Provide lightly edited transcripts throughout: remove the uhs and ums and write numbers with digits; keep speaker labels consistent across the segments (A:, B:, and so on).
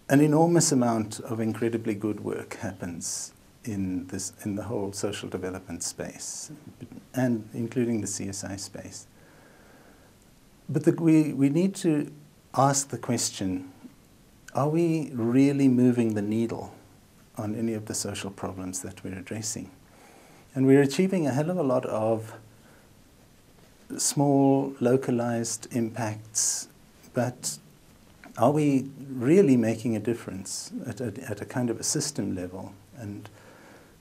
A: an enormous amount of incredibly good work happens in the whole social development space, and including the CSI space. But we need to ask the question, are we really moving the needle on any of the social problems that we're addressing? And we're achieving a hell of a lot of small, localized impacts, but are we really making a difference at a kind of a system level, and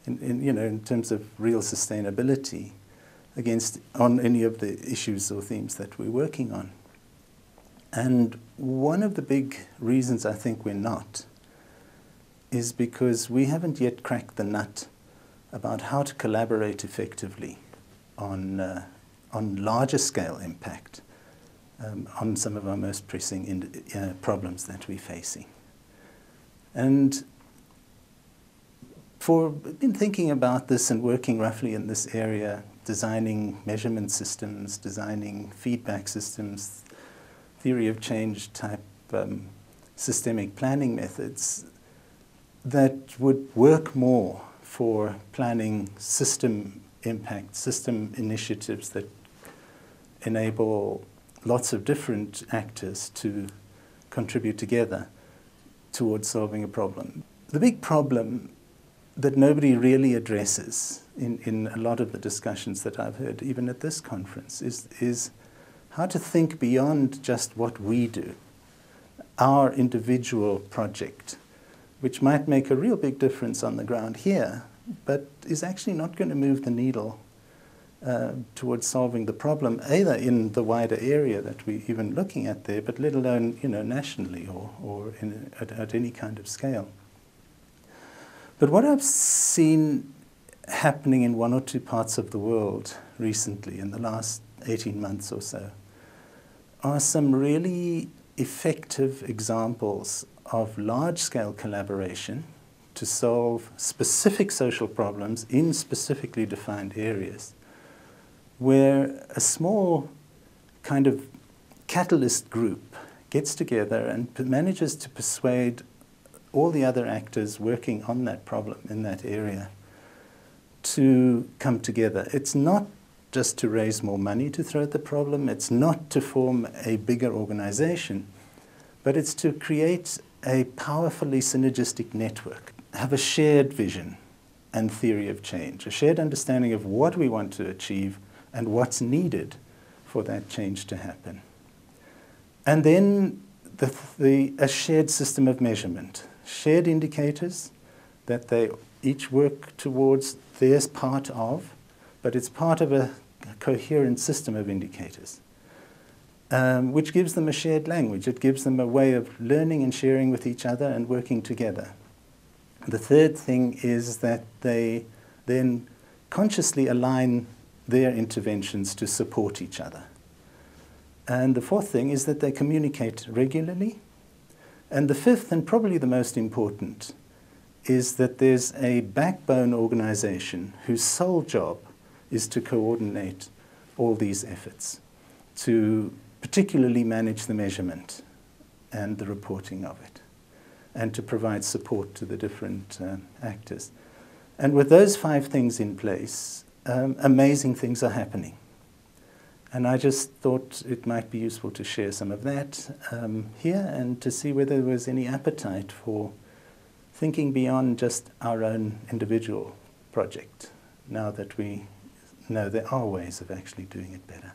A: in terms of real sustainability on any of the issues or themes that we're working on? And one of the big reasons I think we're not is because we haven't yet cracked the nut about how to collaborate effectively on larger scale impact on some of our most pressing problems that we're facing. And in thinking about this and working roughly in this area, designing measurement systems, designing feedback systems, theory of change type systemic planning methods that would work more for planning system impact, system initiatives that enable lots of different actors to contribute together towards solving a problem. The big problem that nobody really addresses in a lot of the discussions that I've heard, even at this conference, is how to think beyond just what we do, our individual project, which might make a real big difference on the ground here, but is actually not going to move the needle towards solving the problem, either in the wider area that we're even looking at there, but let alone nationally or at any kind of scale. But what I've seen happening in one or two parts of the world recently, in the last 18 months or so, are some really effective examples of large-scale collaboration to solve specific social problems in specifically defined areas, where a small kind of catalyst group gets together and manages to persuade all the other actors working on that problem in that area to come together. It's not just to raise more money to throw at the problem, it's not to form a bigger organization, but it's to create a powerfully synergistic network, have a shared vision and theory of change, a shared understanding of what we want to achieve and what's needed for that change to happen. And then a shared system of measurement, shared indicators that they each work towards their part of, but it's part of a coherent system of indicators, which gives them a shared language. It gives them a way of learning and sharing with each other and working together. The third thing is that they then consciously align their interventions to support each other. And the fourth thing is that they communicate regularly. And the fifth, and probably the most important, is that there's a backbone organization whose sole job is to coordinate all these efforts, to particularly manage the measurement and the reporting of it, and to provide support to the different actors. And with those 5 things in place, amazing things are happening. And I just thought it might be useful to share some of that here, and to see whether there was any appetite for thinking beyond just our own individual project, now that we know there are ways of actually doing it better.